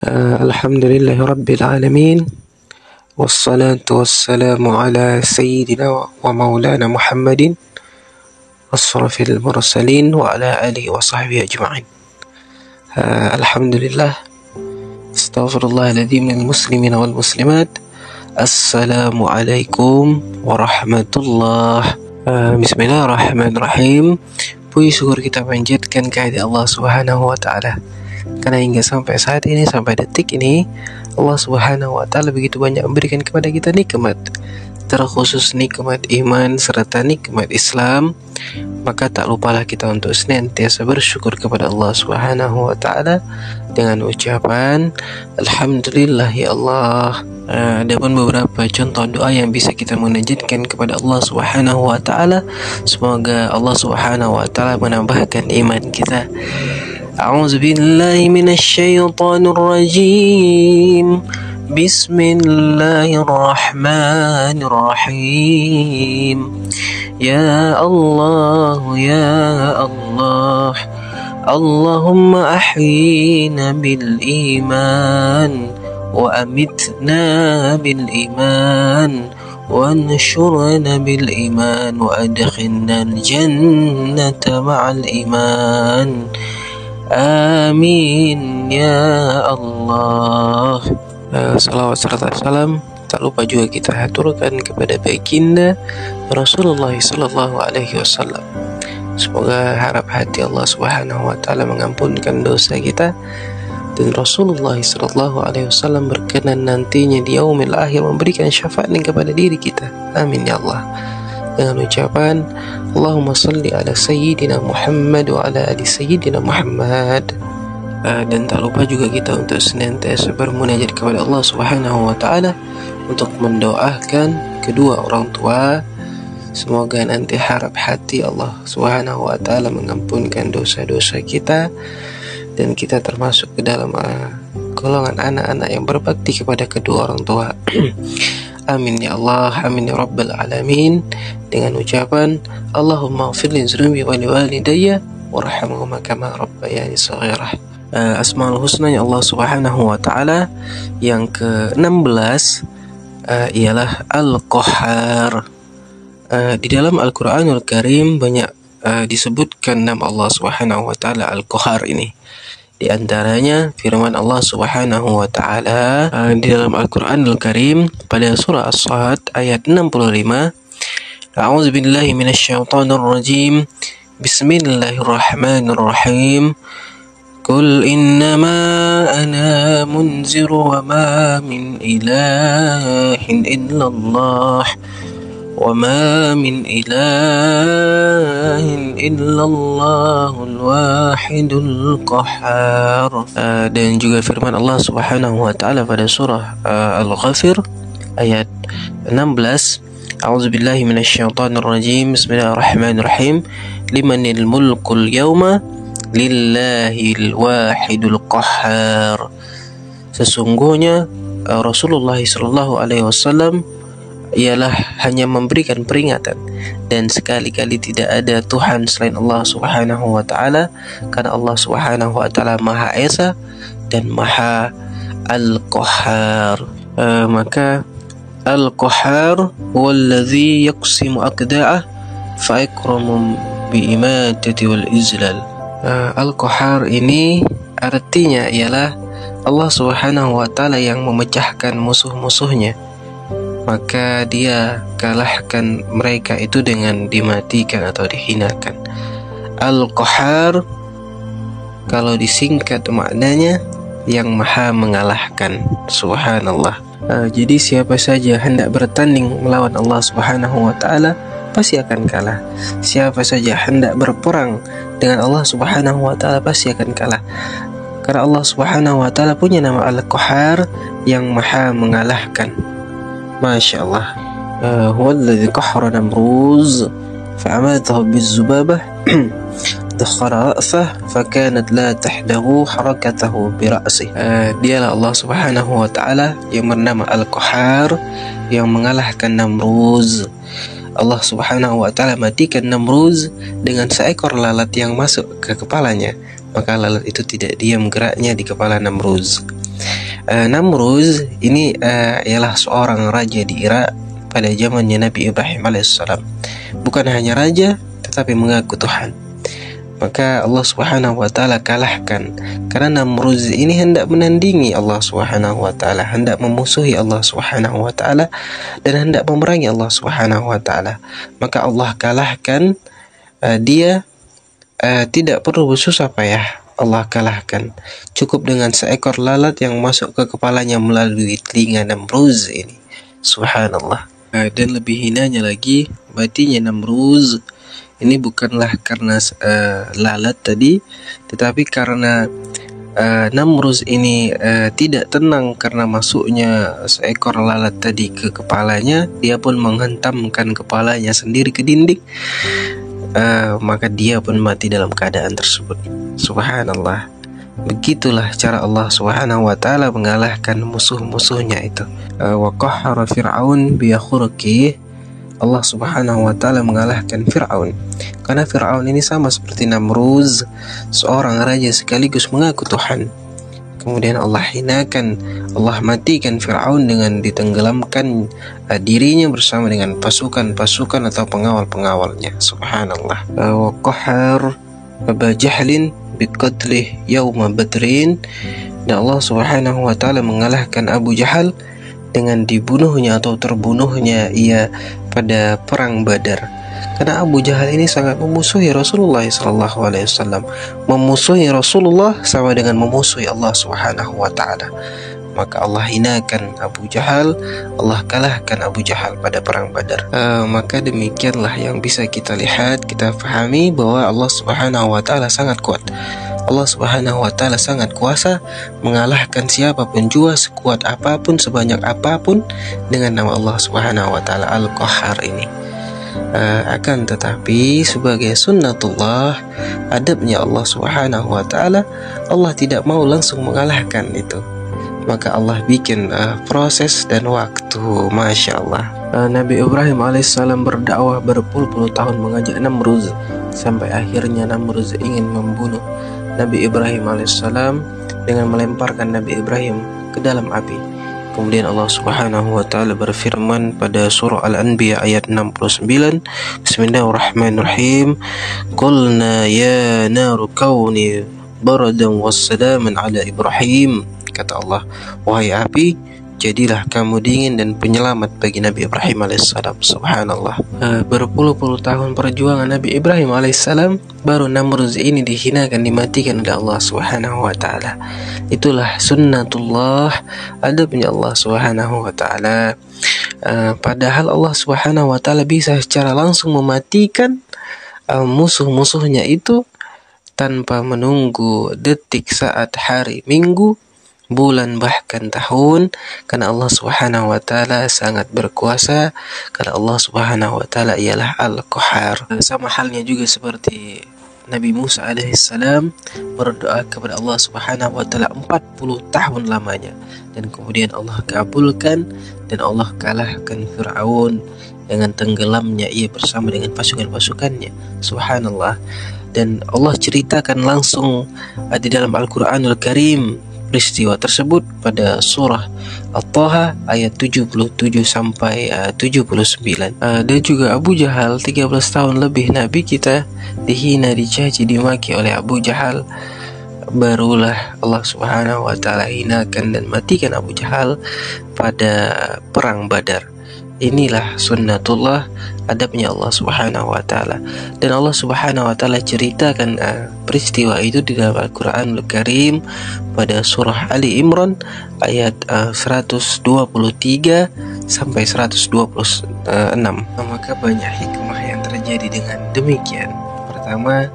Alhamdulillahi Rabbil Alamin. Wassalatu wassalamu ala sayyidina wa maulana Muhammadin asrafil mursalin wa ala alihi wa sahbihi ajma'in. Alhamdulillah. Astaghfirullahaladzim lil muslimin wal muslimat. Assalamualaikum warahmatullah. Bismillahirrahmanirrahim. Puji syukur kita panjatkan kehadirat Allah Subhanahu wa taala. Karena hingga sampai saat ini, sampai detik ini, Allah Subhanahu wa taala begitu banyak memberikan kepada kita nikmat, terkhusus nikmat iman serta nikmat Islam. Maka tak lupalah kita untuk senantiasa bersyukur kepada Allah Subhanahu wa taala dengan ucapan alhamdulillah ya Allah. Adapun beberapa contoh doa yang bisa kita munajatkan kepada Allah Subhanahu wa taala, semoga Allah Subhanahu wa taala menambahkan iman kita. A'udzu billahi minasy syaithanir rajim. Bismillahirrahmanirrahim. Ya Allah ya Allah, Allahumma ahyina bil iman wa amitna bil iman wa anshurna bil iman wa adkhilna al jannata ma'al iman. Amin ya Allah. Salawat serta salam tak lupa juga kita haturkan kepada baginda Rasulullah sallallahu alaihi wasallam. Semoga harap hati Allah Subhanahu wa taala mengampunkan dosa kita dan Rasulullah sallallahu alaihi wasallam berkenan nantinya di yaumil akhir memberikan syafaat kepada diri kita. Amin ya Allah. Dengan ucapan Allahumma salli ala sayyidina Muhammad wa ala ali sayyidina Muhammad. Dan tak lupa juga kita untuk senantiasa bermunajat kepada Allah Subhanahu wa taala untuk mendoakan kedua orang tua. Semoga nanti harap hati Allah Subhanahu wa taala mengampunkan dosa-dosa kita dan kita termasuk ke dalam golongan anak-anak yang berbakti kepada kedua orang tua. Amin ya Allah, amin ya Rabbal Alamin. Dengan ucapan Allahumma ighfirli dzunubi wa liwalidayya warhamhuma kama rabbayani shaghirah. Asmaul Husna ya Allah Subhanahu wa taala yang ke-16 ialah Al-Qahhar. Di dalam Al-Qur'anul Karim banyak disebutkan nama Allah Subhanahu wa taala Al-Qahhar ini. Di antaranya firman Allah Subhanahu wa taala di dalam Al-Qur'anul Karim pada surah As-Saad ayat 65. A'udzu billahi minasy syaithanir rajim. Bismillahirrahmanirrahim. Qul innama ana munzir wa ma min ilahin illallah wa ma min ilahin illallahul wahidul qahhar. Dan juga firman Allah Subhanahu wa taala pada surah Al-Ghafir ayat 16. A'udzu billahi minasy syaithanir rajim. Bismillahirrahmanirrahim. Limanil mulkul yawma lillahil wahidul qahhar. Sesungguhnya Rasulullah sallallahu alaihi wasallam ialah hanya memberikan peringatan dan sekali-kali tidak ada Tuhan selain Allah Subhanahu wa taala, karena Allah Subhanahu wa taala Maha Esa dan Maha Al-Qahhar. Maka Al-Qahhar huwallazi yaqsimu aqda'ah fa ikramu bi imatati wal izlal. Al-Qahhar ini artinya ialah Allah Subhanahu wa taala yang memecahkan musuh-musuhnya, maka dia kalahkan mereka itu dengan dimatikan atau dihinakan. Al-Qahhar kalau disingkat maknanya yang maha mengalahkan. Subhanallah. Jadi siapa saja hendak bertanding melawan Allah Subhanahu wa taala pasti akan kalah. Siapa saja hendak berperang dengan Allah Subhanahu wa taala pasti akan kalah. Karena Allah Subhanahu wa taala punya nama Al-Qahhar yang maha mengalahkan. Masya Allah. Huwallazi qahhara Namruz fa'amatahu bizzubabah dakhara ra'sah fakanat la tahdahu harakatahu bira'sih. Dialah Allah Subhanahu wa taala yang bernama Al-Qahhar yang mengalahkan Namruz. Allah Subhanahu wa taala matikan Namruz dengan seekor lalat yang masuk ke kepalanya, maka lalat itu tidak diam geraknya di kepala Namruz. Namruz ini ialah seorang raja di Irak pada zamannya Nabi Ibrahim alaihissalam. Bukan hanya raja, tetapi mengaku Tuhan. Maka Allah Subhanahu wa taala kalahkan, karena Namruz ini hendak menandingi Allah Subhanahu wa taala, hendak memusuhi Allah Subhanahu wa taala, dan hendak memerangi Allah Subhanahu wa taala. Maka Allah kalahkan dia, tidak perlu bersusah payah. Allah kalahkan, cukup dengan seekor lalat yang masuk ke kepalanya melalui telinga Namruz ini. Subhanallah. Dan lebih hinanya lagi, matinya Namruz ini bukanlah karena lalat tadi, tetapi karena Namruz ini tidak tenang karena masuknya seekor lalat tadi ke kepalanya. Dia pun menghentamkan kepalanya sendiri ke dinding, maka dia pun mati dalam keadaan tersebut. Subhanallah. Begitulah cara Allah Subhanahu wa taala mengalahkan musuh-musuhnya itu. Wa qahhara Fir'aun bi yakhurqi. Allah Subhanahu wa taala mengalahkan Fir'aun, karena Fir'aun ini sama seperti Namruz, seorang raja sekaligus mengaku Tuhan. Kemudian Allah hinakan, Allah matikan Fir'aun dengan ditenggelamkan dirinya bersama dengan pasukan-pasukan atau pengawal-pengawalnya. Subhanallah. Wa qahhar Aba Jahlin biqatlih yauma Badrin. Dan Allah Subhanahu wa taala mengalahkan Abu Jahal dengan dibunuhnya atau terbunuhnya ia pada perang Badar. Karena Abu Jahal ini sangat memusuhi Rasulullah SAW. Memusuhi Rasulullah sama dengan memusuhi Allah Subhanahu wa taala. Maka Allah hinakan Abu Jahal, Allah kalahkan Abu Jahal pada perang Badar. Maka demikianlah yang bisa kita lihat, kita fahami bahwa Allah Subhanahu wa taala sangat kuat. Allah Subhanahu wa taala sangat kuasa mengalahkan siapapun jua, sekuat apapun, sebanyak apapun, dengan nama Allah Subhanahu wa taala Al-Qahhar ini. Akan tetapi sebagai sunnatullah, adabnya Allah Subhanahu wa taala, Allah tidak mau langsung mengalahkan itu. Maka Allah bikin proses dan waktu. Masya Allah. Nabi Ibrahim alaihissalam berdakwah berpuluh-puluh tahun mengajak Namruz, sampai akhirnya Namruz ingin membunuh Nabi Ibrahim alaihissalam dengan melemparkan Nabi Ibrahim ke dalam api. Kemudian Allah Subhanahu wa taala berfirman pada surah Al-Anbiya ayat 69, Bismillahirrahmanirrahim. Qulna ya naru kauni baradan wassalaman ala Ibrahim. Kata Allah, wahai api, jadilah kamu dingin dan penyelamat bagi Nabi Ibrahim alaihissalam. Subhanallah. Berpuluh-puluh tahun perjuangan Nabi Ibrahim alaihissalam, baru Namruz ini dihinakan, dimatikan oleh Allah Subhanahu wa taala. Itulah sunnatullah, adabnya Allah Subhanahu wa taala. Padahal Allah Subhanahu wa taala bisa secara langsung mematikan musuh-musuhnya itu tanpa menunggu detik, saat, hari, minggu, bulan, bahkan tahun, karena Allah Subhanahu wa taala sangat berkuasa, karena Allah Subhanahu wa taala ialah Al-Qahhar. Sama halnya juga seperti Nabi Musa alaihissalam berdoa kepada Allah Subhanahu wa taala 40 tahun lamanya, dan kemudian Allah kabulkan dan Allah kalahkan Fir'aun dengan tenggelamnya ia bersama dengan pasukan-pasukannya. Subhanallah. Dan Allah ceritakan langsung di dalam Al-Quranul Karim peristiwa tersebut pada surah At-Taha ayat 77 sampai 79. Dan juga Abu Jahal, 13 tahun lebih Nabi kita dihina, dicaci, dimaki oleh Abu Jahal. Barulah Allah Subhanahu wa taala hinakan dan matikan Abu Jahal pada perang Badar. Inilah sunnatullah, adabnya Allah Subhanahu wa taala. Dan Allah Subhanahu wa taala ceritakan peristiwa itu di dalam Al-Qur'anul Karim pada surah Ali Imran ayat 123 sampai 126. Maka banyak hikmah yang terjadi dengan demikian. Pertama,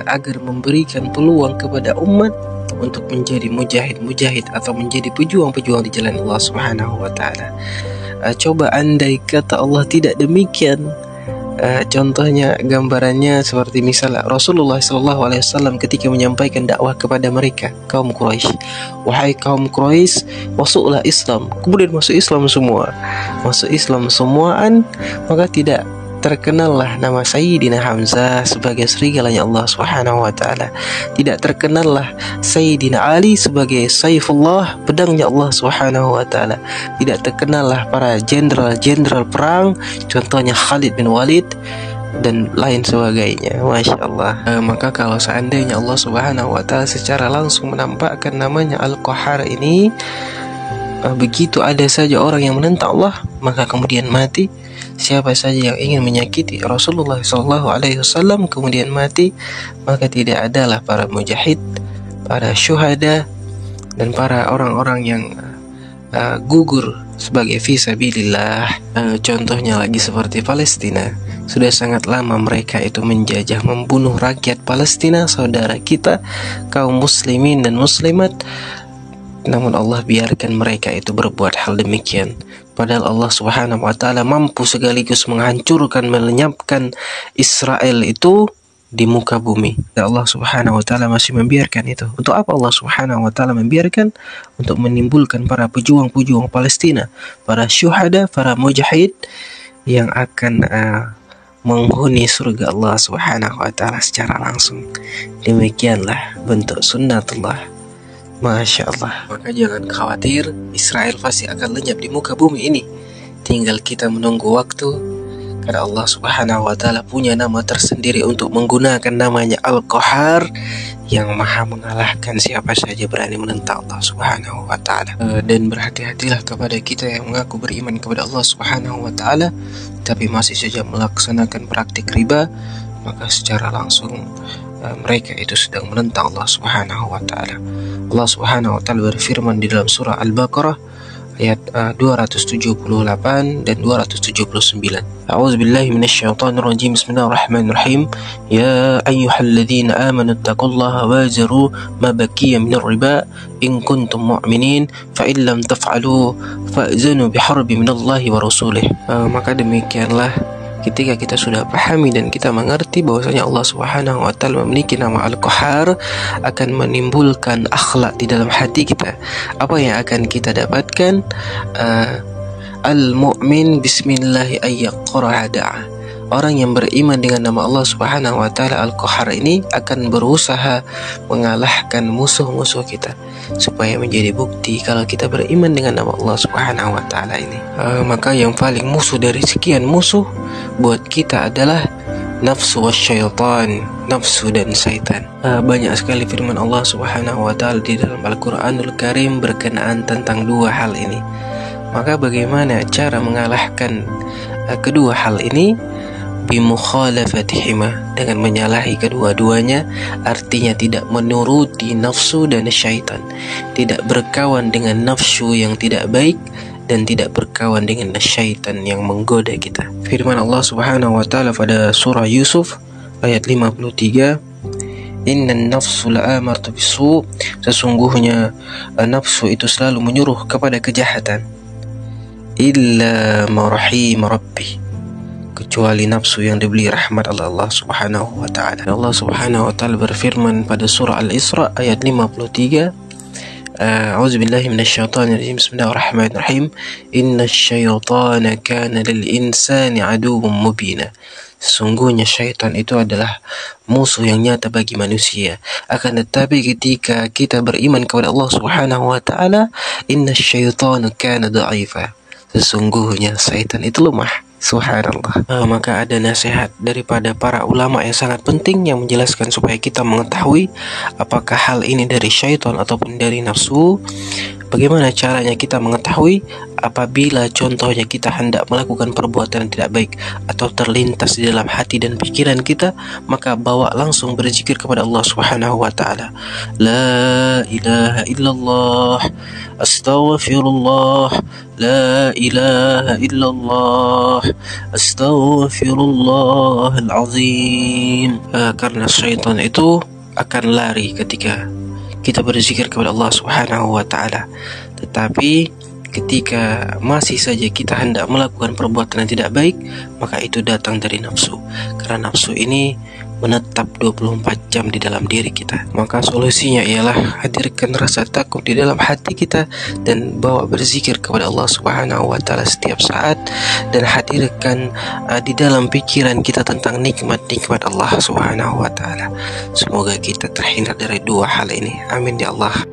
agar memberikan peluang kepada umat untuk menjadi mujahid atau menjadi pejuang-pejuang di jalan Allah Subhanahu wa taala. Coba andai kata Allah tidak demikian, contohnya, gambarannya seperti misalnya Rasulullah SAW ketika menyampaikan dakwah kepada mereka, kaum Quraisy, wahai kaum Quraisy, masuklah Islam. Kemudian masuk Islam semua, masuk Islam semuaan, maka tidak terkenallah nama Sayyidina Hamzah sebagai serigalanya Allah Subhanahu wa taala. Tidak terkenallah Sayyidina Ali sebagai Saifullah, pedangnya Allah Subhanahu wa taala. Tidak terkenallah para jenderal-jenderal perang, contohnya Khalid bin Walid dan lain sebagainya. Masya Allah. Maka kalau seandainya Allah Subhanahu wa taala secara langsung menampakkan namanya Al-Qahhar ini, begitu ada saja orang yang menentang Allah maka kemudian mati. Siapa saja yang ingin menyakiti Rasulullah SAW kemudian mati, maka tidak adalah para mujahid, para syuhada, dan para orang-orang yang gugur sebagai fisabilillah. Contohnya lagi seperti Palestina. Sudah sangat lama mereka itu menjajah, membunuh rakyat Palestina, saudara kita, kaum muslimin dan muslimat. Namun Allah biarkan mereka itu berbuat hal demikian. Padahal Allah Subhanahu wa taala mampu sekaligus menghancurkan, melenyapkan Israel itu di muka bumi. Dan Allah Subhanahu wa taala masih membiarkan itu. Untuk apa Allah Subhanahu wa taala membiarkan? Untuk menimbulkan para pejuang-pejuang Palestina, para syuhada, para mujahid yang akan menghuni surga Allah Subhanahu wa taala secara langsung. Demikianlah bentuk sunnatullah. Masya Allah. Maka jangan khawatir, Israel pasti akan lenyap di muka bumi ini. Tinggal kita menunggu waktu, karena Allah Subhanahu wa taala punya nama tersendiri untuk menggunakan namanya Al-Qahhar, yang maha mengalahkan siapa saja berani menentang Allah Subhanahu wa taala. Dan berhati-hatilah kepada kita yang mengaku beriman kepada Allah Subhanahu wa taala tapi masih saja melaksanakan praktik riba, maka secara langsung mereka itu sedang menentang Allah Subhanahu wa taala. Allah Subhanahu wa taala berfirman di dalam surah Al-Baqarah ayat 278 dan 279. A'udzubillahi minasyaitonirrajim. Bismillahirrahmanirrahim. Ya ayyuhalladzina amanu taqullaha wazaru ma baqiya minar riba in kuntum mu'minin fa in lam taf'alu fa'zanu biharbin minallahi wa rasulih. Maka demikianlah ketika kita sudah pahami dan kita mengerti bahwasanya Allah Subhanahu wa taala memiliki nama Al-Qahhar, akan menimbulkan akhlak di dalam hati kita. Apa yang akan kita dapatkan? Al-mu'min bismillahi ayyaqra da'a. Orang yang beriman dengan nama Allah Subhanahu wa taala Al-Qahhar ini akan berusaha mengalahkan musuh-musuh kita, supaya menjadi bukti kalau kita beriman dengan nama Allah Subhanahu wa taala ini. Maka yang paling musuh dari sekian musuh buat kita adalah nafsu wasyaitan, nafsu dan syaitan. Banyak sekali firman Allah Subhanahu wa taala di dalam Al-Qur'anul Karim berkenaan tentang dua hal ini. Maka bagaimana cara mengalahkan kedua hal ini? Bimukhalafatihima, dengan menyalahi kedua-duanya, artinya tidak menuruti nafsu dan syaitan, tidak berkawan dengan nafsu yang tidak baik dan tidak berkawan dengan syaitan yang menggoda kita. Firman Allah Subhanahu wa taala pada surah Yusuf ayat 53, Innan nafsu la'amartu bisu, sesungguhnya nafsu itu selalu menyuruh kepada kejahatan, illa ma rahim rabbi, kecuali nafsu yang diberi rahmat Allah Subhanahu wa taala. Allah Subhanahu wa taala berfirman pada surah Al-Isra ayat 53, A'udzubillahi minasyaitonirrajim. Bismillahirrahmanirrahim. Innasyaitana kana lil insani aduwwum mubina. Sesungguhnya syaitan itu adalah musuh yang nyata bagi manusia. Akan tetapi ketika kita beriman kepada Allah Subhanahu wa taala, innasyaitana kana dha'ifa. Sesungguhnya syaitan itu lemah. Subhanallah. Maka ada nasihat daripada para ulama yang sangat penting yang menjelaskan supaya kita mengetahui apakah hal ini dari syaitan ataupun dari nafsu. Bagaimana caranya kita mengetahui? Apabila contohnya kita hendak melakukan perbuatan yang tidak baik atau terlintas di dalam hati dan pikiran kita, maka bawa langsung berzikir kepada Allah Subhanahu wa taala. La ilaha illallah, astaghfirullah, la ilaha illallah, astaghfirullahal azim. Karena syaitan itu akan lari ketika kita berzikir kepada Allah Subhanahu wa taala. Tetapi ketika masih saja kita hendak melakukan perbuatan yang tidak baik, maka itu datang dari nafsu. Karena nafsu ini menetap 24 jam di dalam diri kita. Maka solusinya ialah hadirkan rasa takut di dalam hati kita dan bawa berzikir kepada Allah Subhanahu wa taala setiap saat, dan hadirkan di dalam pikiran kita tentang nikmat-nikmat Allah Subhanahu wa taala. Semoga kita terhindar dari dua hal ini. Amin ya Allah.